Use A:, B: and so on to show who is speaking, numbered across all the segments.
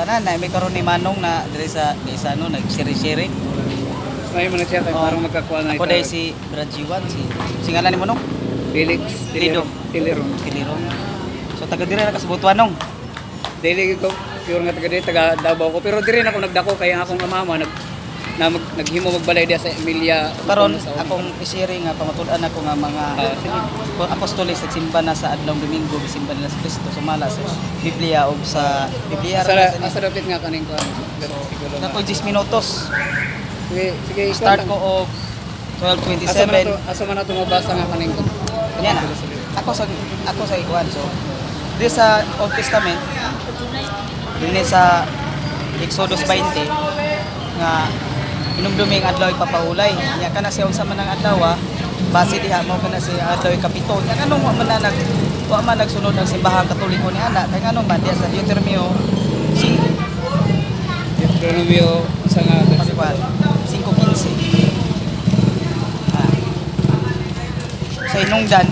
A: tanan na may karon ni Manong na diri sa ano nag-share-share.
B: May mo na siya kay parang magkakuha na
A: Ako dai si Brajiwan si ngalan ni Manong
B: Felix
A: Lido.
B: Tiliron.
A: Kiliro. So taga diri na kasbutuan nong.
B: Daily ko pure nga taga Davao ko pero diri na ako nagdako kay ang akong mama naghimo magbalay diya sa Emilia
A: Karon
B: sa
A: akong i-share nga pamatud-an ako nga mga apostoles nagsimba na sa adlaw Domingo gisimba nila sa Kristo sumala sa Biblia o sa Biblia
B: asa dapat nga kaning ko.
A: na ko 10 minutos.
B: Sige
A: Start ko og 12:27.
B: Asa man nato mabasa nga kaning ko.
A: Kanya na. Ako sa ikuan. So, di sa Old Testament, din sa Exodus 20, nga inumduming adlaw ipapahulay. Nya kana siya unsa man ang adlaw, base diha mo kana siya adlaw kapito. Nya kanong wa man nagsunod ang simbahang Katoliko ni ana. Kay nganong man diha sa Deuteronomio 5
B: Deuteronomio sa nga
A: 5:15. Sa inungdan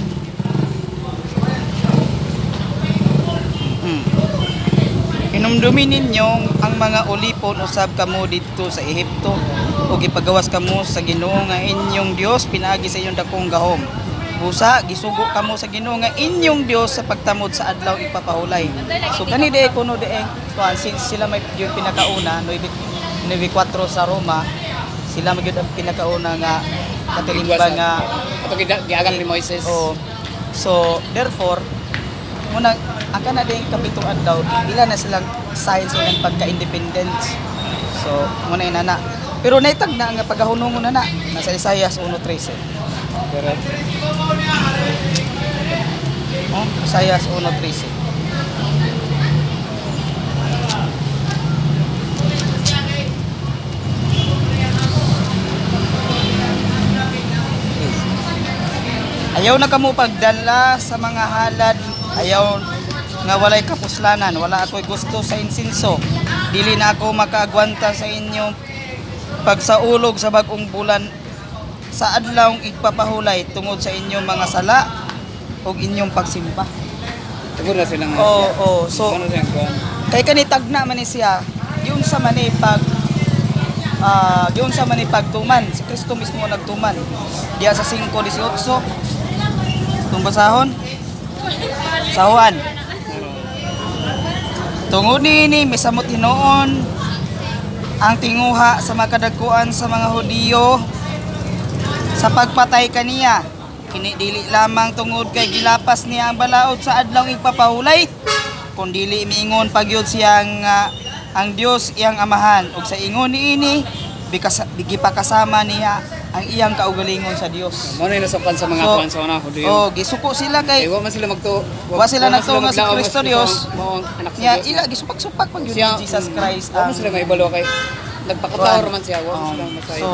A: inumdumi ninyo ang mga ulipon usab kamo dito sa Ehipto ug gipagawas kamo sa Ginoo nga inyong Dios pinaagi sa inyong dakong gahom. Busa gisugo kamo sa Ginoo nga inyong Dios sa pagtamod sa adlaw ipapahulay. So kani de kuno de since sila may yung pinakauna 9:4 sa Roma, sila magyud ang pinakauna nga katilimba nga
B: ato giagang ni Moises.
A: Oh. So therefore muna ang kana din kapitong adlaw ila na silang signs ng pagka-independence. So muna inana. Pero naitag na nga pagahunungon na nasa Isaiah 1:13.
B: Correct.
A: Oh, Isaiah 1:13. Ayaw na kamo pagdala sa mga halad, ayaw nga walay kapuslanan, wala ako'y gusto sa insinso. Dili na ako makaagwanta sa inyong pagsaulog sa bagong bulan sa adlawng igpapahulay tungod sa inyong mga sala o inyong pagsimba.
B: Siguro na silang
A: So
B: ano siyang kuan.
A: kay kanitag na man ni siya, yun sa manipag yun sa manipagtuman, si Kristo mismo nagtuman. Diya sa 5:18 itong basahon sahuan tungod niini misamot hinuon ang tinguha sa makadagkuan sa mga Hudiyo sa pagpatay kaniya kini dili lamang tungod kay gilapas niya ang balaod sa adlaw ipapahulay kun dili miingon pagyud siya nga ang Dios iyang amahan ug sa ingon niini gipakasama niya ang iyang kaugalingon sa Dios.
B: Mo na nasukan sa mga kuan sa una Hudiyo.
A: Oh, gisuko sila kay
B: wa man sila
A: wa sila nagto nga si Kristo Dios.
B: Mao anak
A: Nya
B: sa Dios.
A: ila gisupak-supak pag yun
B: Siya-
A: ni Jesus Christ.
B: Wa man sila maibalo kay nagpakataor man siya, wa man sila masayo.
A: So,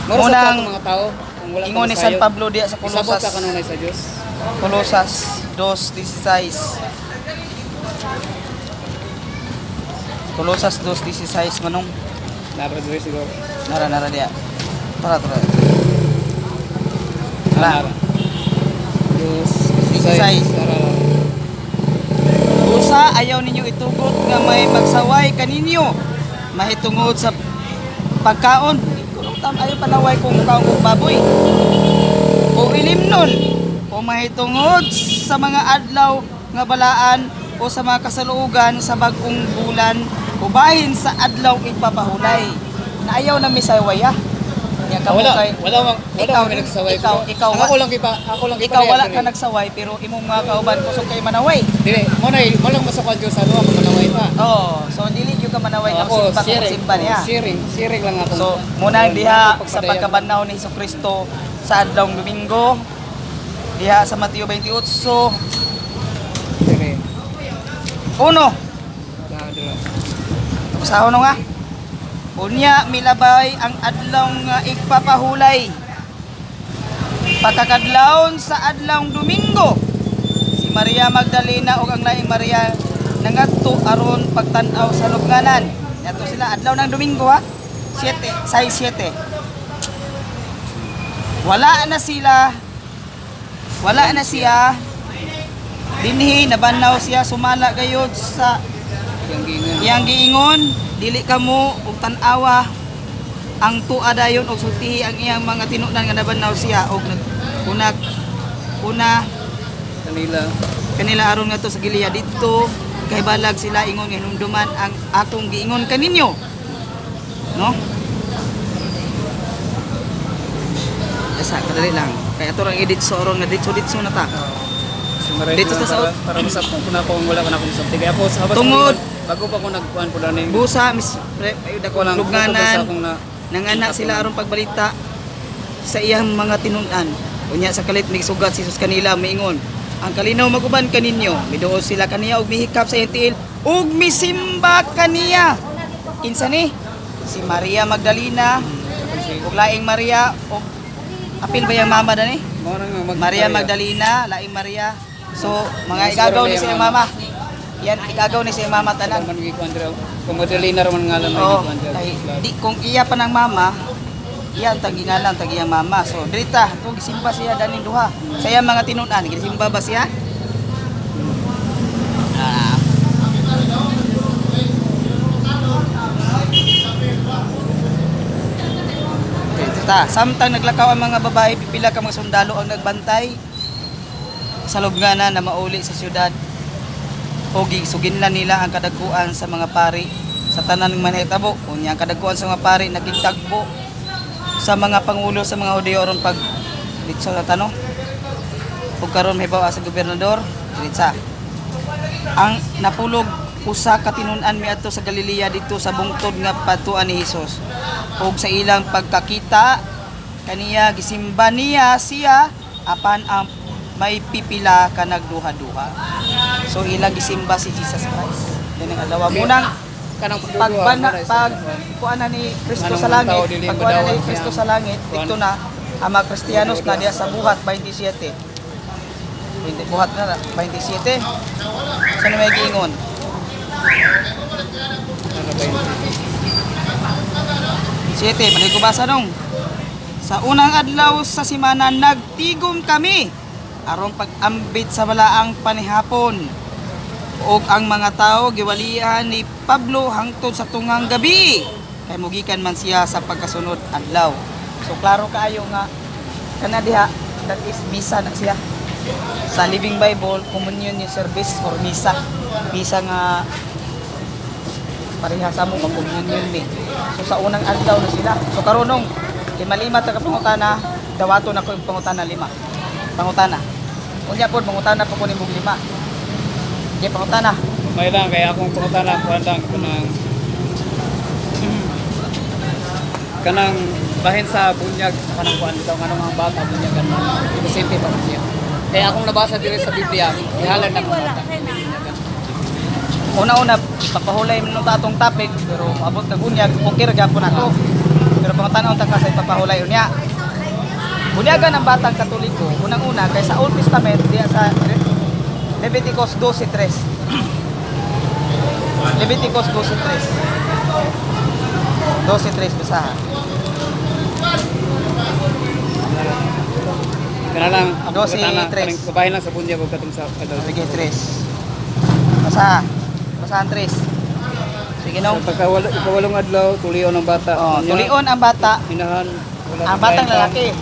B: Moro sa
A: munang
B: mga tao kung wala
A: ingon ni San Pablo diya sa
B: Isabot
A: Colosas.
B: ka kanunay sa Dios.
A: Colosas 2:16. Colosas 2:16 manong
B: Nara diri siguro.
A: nara diya. Tara.
B: Nara. Dios,
A: 16.
B: Nara.
A: Usa ayaw ninyo itugot nga may magsaway kaninyo mahitungod sa pagkaon. Kulong tam ayaw panaway kung kaon og baboy. O ilimnon o mahitungod sa mga adlaw nga balaan o sa mga kasaluugan sa bag-ong bulan o bahin sa adlaw ipapahulay. Na ayaw na misawaya. Nya kamo kay
B: Wala
A: ikaw
B: man nagsaway
A: ikaw
B: ko. Ako lang
A: ikaw wala ka nagsaway pero imong mga kauban kusog kay manaway.
B: Dili, mo lang masakwan Dios ano ako manaway pa.
A: Oh, so dili gyud ka manaway nga
B: Ako
A: simba kung simba niya.
B: sharing lang ako.
A: So muna diha sa pagkabanaw ni Jesucristo sa adlaw Domingo diha sa Mateo 28
B: Dili.
A: uno
B: Dili.
A: usaho no nga unya milabay ang adlaw nga igpapahulay pagkakadlawon sa adlaw Domingo si Maria Magdalena ug ang laing Maria nangadto aron pagtan-aw sa lubnganan. Ato sila adlaw ng Domingo ha. 6:7. Wala na siya dinhi nabanaw siya sumala gayud sa
B: Yang giingon.
A: Iyang giingon dili kamo og tan-awa ang tuwa dayon og sultihi ang iyang mga tinunan nga nabannaw siya og una kanila aron nga to sa Gilead dito kay balag sila ingon nga hinumduman ang atong giingon kaninyo. No? Asa kadali lang. Kay ato lang edit so aron nga ditso na ta. Dito sa
B: para masap ko na kung wala ka na akong sabti. Kaya ako sa habas
A: Tungod.
B: bago pa ko nagkuhan po na
A: Busa mis ayud ako
B: lang
A: lugnanan.
B: na
A: Nanganak sila aron pagbalita sa iyang mga tinunan. Unya sa kalit migsugat si Jesus kanila miingon, ang kalinaw maguban kaninyo, miduol sila kaniya og mihikap sa tiil ug misimba kaniya. Kinsa ni? Si Maria Magdalena ug laing Maria ug apil ba yang mama dani? Maria Magdalena, laing Maria. So mga igagaw ni sa iyang mama. Yan igagaw ni sa iyang mama tanan.
B: Kung Madalena raman nga lang
A: Oh, di kung iya pa ng mama, iya ang tagingalan tagiyang mama. So drita, kung gisimba siya daning duha. Sa iyang mga tinunan, gisimba ba siya? Samtang naglakaw ang mga babae, pipila ka mga sundalo ang nagbantay sa lubnganan na mauli sa syudad. Pogi suginlan nila ang kadagkuan sa mga pari sa tanan ng manhitabo. Unya ang kadagkuan sa mga pari nagkitagbo sa mga pangulo sa mga Hudyo aron pag ditso na tanong. Ug karon may bawa sa gobernador, ditsa. Ang napulog usa ka tinun-an miadto sa Galilea dito sa bungtod nga patuan ni Hesus. Ug sa ilang pagkakita kaniya gisimba niya siya apan ang may pipila ka nagduha-duha. So ilang gisimba si Jesus Christ. Yan ang alawa munang
B: kanang
A: pagkuan na ni Kristo sa langit, pagkuan na ni Kristo sa langit, dito na ang mga Kristiyanos na diya sa buhat 27. Buhat na 27. Saan may giingon? Siete, mali ko basa nung. Sa unang adlaw sa simana nagtigom kami aron pag-ambit sa balaang panihapon. Og ang mga tao giwalian ni Pablo hangtod sa tungang gabi. Kay mugikan man siya sa pagkasunod adlaw. So klaro kaayo nga kana diha that is misa na siya. Sa Living Bible, communion yung service or misa. Misa nga parehasa mo mag-communion ni. So sa unang adlaw na sila. So karunong lima-lima taga pangutana, dawato na ko yung pangutana 5. Pangutana. Unya pod pangutana pa ko nimong 5. Di pangutana.
B: May lang kaya akong pangutana ko lang kanang bahin sa bunyag kanang kuan bitaw kanang mga bata bunyag kanang inosente pa siya. Kaya akong nabasa diri sa Biblia, ihalan na mga bata.
A: Una-una, papahulay mo nung tatong topic, pero abot na bunyag, okay ra po na to. Pero pangutana unta ka sa ipapahulay unya. Bunyagan ng batang Katoliko, unang-una, kay sa Old Testament, diya sa Leviticus 12:3. Leviticus 12:3. 12:3 basahan.
B: Kana lang,
A: 12:3.
B: babahin lang sa bunyag ug katong sa adult.
A: Sige, 3. Basahan. Basahan 3. Sige, no?
B: Ikawalong adlaw, tulion ang bata.
A: Oh, tulion ang bata.
B: Hinahan.
A: Ang batang lalaki.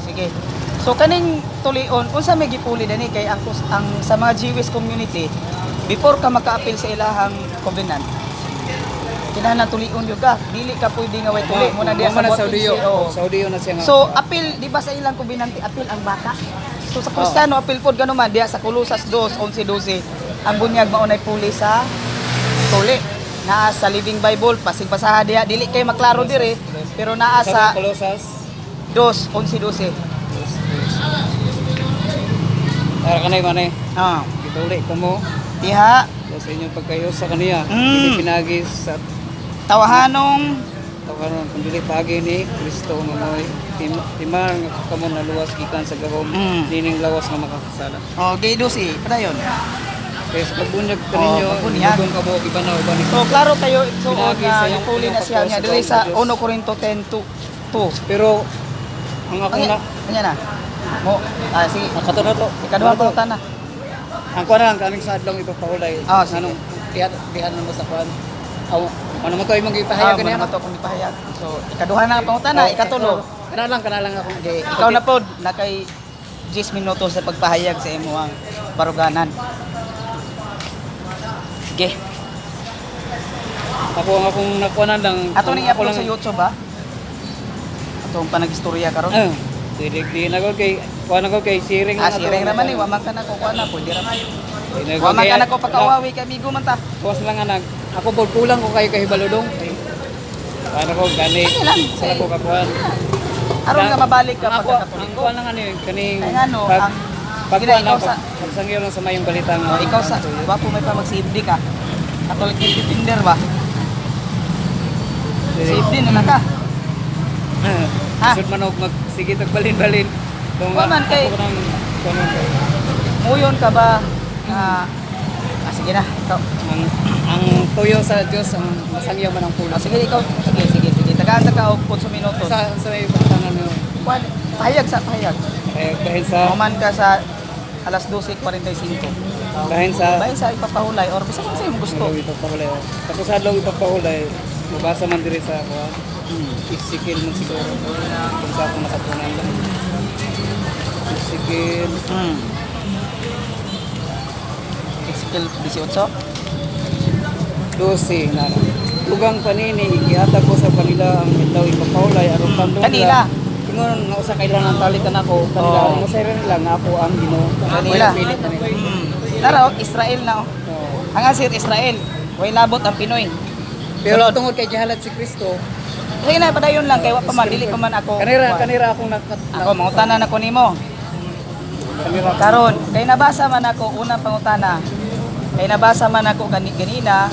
A: Sige. So kaning tulion, unsa may gipuli dani kay ang sa mga Jewish community before ka maka-appeal sa ilahang covenant. Kinahanglan tulion jud ka. Dili ka pwede nga way tuli mo na diya sa
B: Saudiyo. Saudiyo na siya nga.
A: So appeal di ba sa ilang covenant appeal ang bata. So sa Kristiyano appeal pod gano man diya sa Colosas 2:11-12 ang bunyag maunay puli sa tuli. Naa sa Living Bible pasig basaha diha dili kay maklaro dire pero naa sa
B: Colosas
A: 2:11-12.
B: Para kanay manay.
A: Ah,
B: Gituli ka mo
A: diha
B: sa inyong pagkayo sa kaniya. Hindi pinagis sa
A: tawahanong
B: karon kung dili pagi ni Kristo nga moy timar nga kamo na luwas gikan sa gahom nining lawas nga makakasala.
A: gay 12 padayon.
B: Kaya sa pagbunyag kaninyo,
A: pagbunyag.
B: dugong kabo ibanaw ba ni.
A: So klaro tayo so
B: Pinagi
A: nga
B: sa iyong
A: napuli na siya nga dili sa 1 Corinto 10:2.
B: Pero ang ako na
A: Kanya na. Mo sige.
B: nakato na to.
A: Ikaduha pa utan na.
B: Ang kuan lang kaming sa adlong ipapahulay.
A: Ah, sige.
B: Anong dihan mo sa kuan. Aw, ano mo to imong gipahayag
A: Ano
B: kaniya?
A: naman to akong ipahayag. So, ikaduha na ang pangutana, ikatulo.
B: Kana lang ako.
A: Okay, ikaw na pod na kay 10 minutos sa pagpahayag sa imong baruganan. Sige.
B: Akong nakuanan lang.
A: Ato ning i-upload sa YouTube ba? Atong panag-istorya karon.
B: Di na ko kay kuan ako kay sharing
A: Ah, siring naman wa man ka na ko kuan na pwede ra. Wa man
B: Wa
A: ka na ko pagkawawi kay amigo man ta.
B: Kuwas lang anak. Ako pod kulang ko kay kahibaludong. Paano ko gani? Sala ko kakuan.
A: Aron ka mabalik ka
B: Ang
A: pagkakatoliko.
B: kuan lang ano yun, kaning
A: Ay, ano, ang-
B: pag
A: Sige na, ikaw
B: na
A: sa-
B: pagsangyo lang sa mayong balita nga.
A: Oh, ikaw sa wa po may pa mag-safety ka. Katolik defender ba? Safety na ka. Ha?
B: Sud man og sige tagbalin-balin.
A: Wa man kay- Muyon ka ba nga sige na, ikaw.
B: ang tuyo sa Dios ang masangyaw man ang pulo.
A: Sige ikaw. Sige. Tagaan ka og 8 minutos.
B: Sa may pagtangan mo.
A: Kuan, pahayag sa pahayag.
B: Kaya dahil sa
A: Human ka sa alas 12:45.
B: dahil sa
A: Bayan sa ipapahulay or bisan sa imong gusto.
B: ipapahulay. Tapos adlaw ipapahulay. Mabasa man diri sa ako. Isikil man siguro kung sa akong nakatunan lang. Isikil.
A: Ezekiel 18.
B: 12 na tugang panini igihatag ko sa kanila ang bitaw ipapahulay aron tandong
A: Kanila?
B: ingon nga usa kailangan talitan ako kanila
A: Oo.
B: mo sa nila nga ako ang Ginoo.
A: Kanila.
B: Wala pilit na nila.
A: Tara, Israel na.
B: Oo.
A: Ang asir Israel. Way labot ang Pinoy.
B: Pero
A: Sulod.
B: tungod kay gihalat si Kristo
A: Sige na, padayon lang kay wa pa man dili pa man ako.
B: kanira akong
A: Ako mangutana na ko nimo.
B: kanira
A: Karon, kay nabasa man ako unang pangutana. Kay nabasa man ako ganina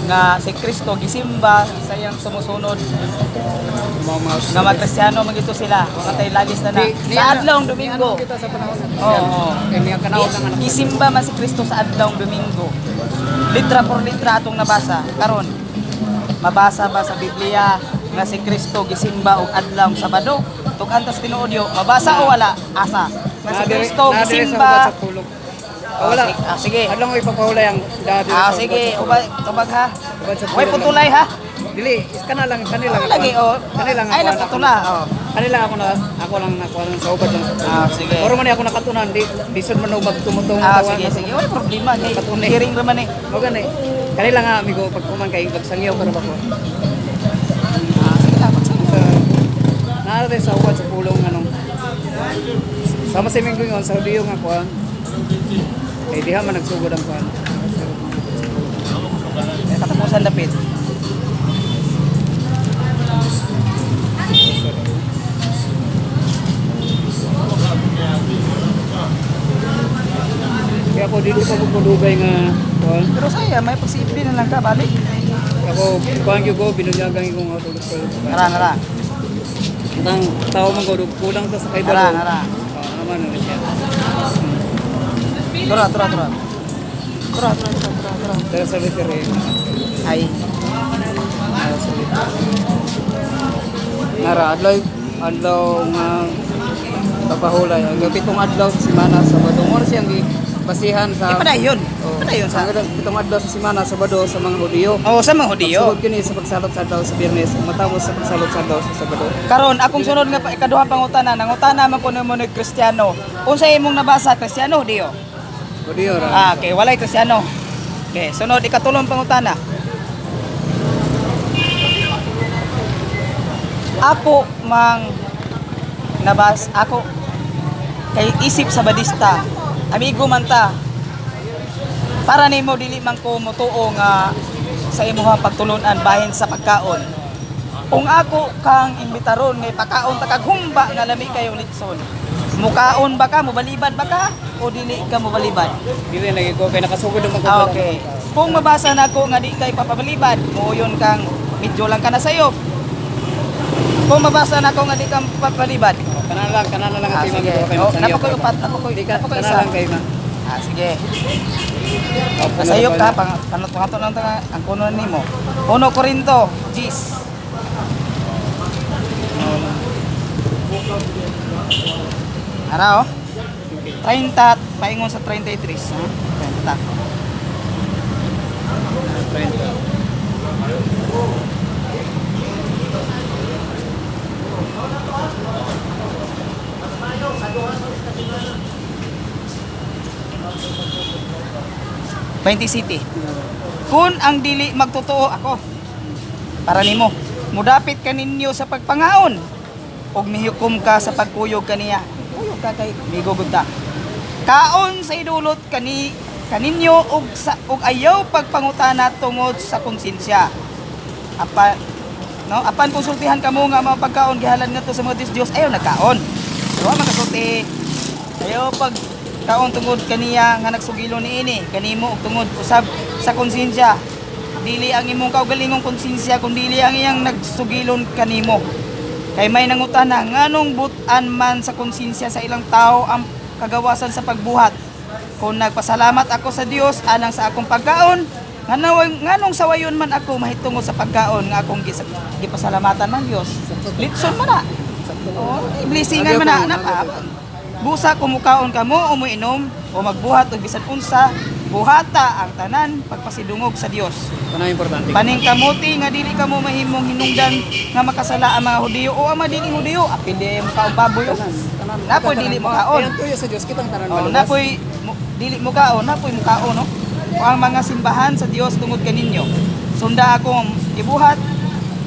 A: nga si Kristo gisimba sa iyang sumusunod nga mga Kristiyano magito sila katay lagis na sa adlawng Domingo.
B: kita sa panahon
A: Oo.
B: kay niya kanawon lang anak
A: Gisimba man si Kristo sa adlawng Domingo. Litra por litra atong nabasa. Karon, mabasa ba sa Biblia nga si Kristo gisimba og adlawng Sabado? Tug antas tinuodyo, mabasa o wala? Asa? Nga si Kristo gisimba.
B: wala
A: Sige.
B: adlaw mo ipapahulay ang dati
A: Sige, tubag ha.
B: Ubad sa
A: Way
B: pulong
A: putulay ha.
B: dili kanila
A: Lagi oh.
B: kanila
A: Ay na putula. Oh.
B: kanila ako lang nakuha lang sa ubad lang
A: Sige.
B: Pero man ako nakatunan di sud man magtumutong
A: Sige. Wala problema kay hearing ra man eh.
B: mo gani kanila nga amigo pag kuman kay pagsangyaw para ba ko
A: Sige lang, magsama.
B: naara sa ubad sa pulong anong sama si Minggo yon sa audio nga kuan eh diha man nagsugod ang kuan
A: Katapusan dapit.
B: kaya ako dito pa magpudugay nga kuan
A: Pero saya, may posible na lang ka, balik.
B: ako kuan gyud ko binunyagang ko nga tulog ko
A: Nara.
B: ang tao man ko kulang ta sa kay
A: Nara.
B: naman na siya
A: Tura.
B: pero sa litere
A: Ay.
B: nara adlaw nga papahulay ang pitong adlaw sa semana Sabado mo siyang basihan sa
A: Padayon. Padayon sa.
B: ang pitong adlaw sa semana Sabado sa mga Hudiyo.
A: Oh, sa mga Hudiyo.
B: Sugod kini sa pagsalot sa adlaw sa Biyernes matapos sa pagsalot sa adlaw sa Sabado.
A: Karon akong sunod nga ikaduhang pangutana, nangutana man kuno mo ng Kristiyano. Unsa imong nabasa Kristiyano Hudiyo?
B: Hudiyo ra.
A: Okay, walay Kristiyano. Okay, sunod ikatulong pangutana. Ako mang ako kay isip sa badista. Amigo man ta. Para nimo dili man ko motuo nga sa imong pagtulunan bahin sa pagkaon. Kung ako kang imbitaron nga pakaon ta kag humba nga lami kayo litson. Mukaon ba ka, mobalibad ba ka o dili ka mobalibad?
B: Dili lagi ko kay nakasugod ang mga
A: Okay. Kung mabasa na ko nga di kay papabalibad, muyon kang medyo lang ka na sayo. Kung mabasa na ko nga di kang papalibad.
B: Kana na lang ang
A: Sige.
B: kay
A: Oh,
B: magsangyaw.
A: napakoy upat, napakoy
B: Kana
A: isa.
B: lang kay ma.
A: Sige. Masayop ka, pangato lang ta ang kuno nimo. 1 Korinto, Gis. Ara oh. 30 paingon sa 33, ha? 30.
B: 30.
A: City. Kung ang dili magtotoo ako para nimo, mudapit ka ninyo sa pagpangaon ug mihukom ka sa pagkuyog kaniya. Kuyog ka kay migugod ta. Kaon sa idulot kaninyo ug ayaw pagpangutana tungod sa konsensya. Apan konsultihan kamo nga mga pagkaon gihalan ngadto sa mga Diyos ayaw nagkaon. Pero magasulti ayaw pag kaon tungod kaniya nga nagsugilo niini kanimo ug tungod usab sa konsensya. Dili ang imong kaugalingong konsensya kun dili ang iyang nagsugilon kanimo. Kay may nangutana nganong but-an man sa konsensya sa ilang tao ang kagawasan sa pagbuhat. Kung nagpasalamat ako sa Dios alang sa akong pagkaon, nganong sawayon man ako mahitungod sa pagkaon nga akong gipasalamatan man Dios. Litson man na. Oh, blessingan man na pa. Busa kumukaon kamo o moinom o magbuhat o bisan unsa, buhata ang tanan pagpasidungog sa Dios.
B: Ano importante?
A: Paning kamuti nga dili kamo mahimong hinungdan nga makasala ang mga Hudiyo o ang mga dili Hudiyo, apil di mo kaon baboy. Napoy dili mo kaon.
B: Ayan tuyo sa Diyos kitang tanan
A: Oh,
B: malubos.
A: napoy dili mo kaon, napoy mo kaon no. O ang mga simbahan sa Dios tungod kaninyo. Sunda akong ibuhat,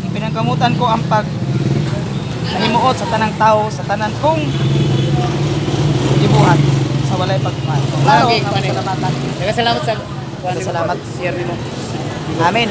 A: ipinangkamutan ko ang pag nahimuot sa tanang tao, sa tanan kong ibuhat sa walay pagpapal. Klaro,
B: Okay,
A: nga
B: kuwan eh.
A: pasalamatan.
B: Salamat sa
A: Salamat.
B: share nimo.
A: Amen.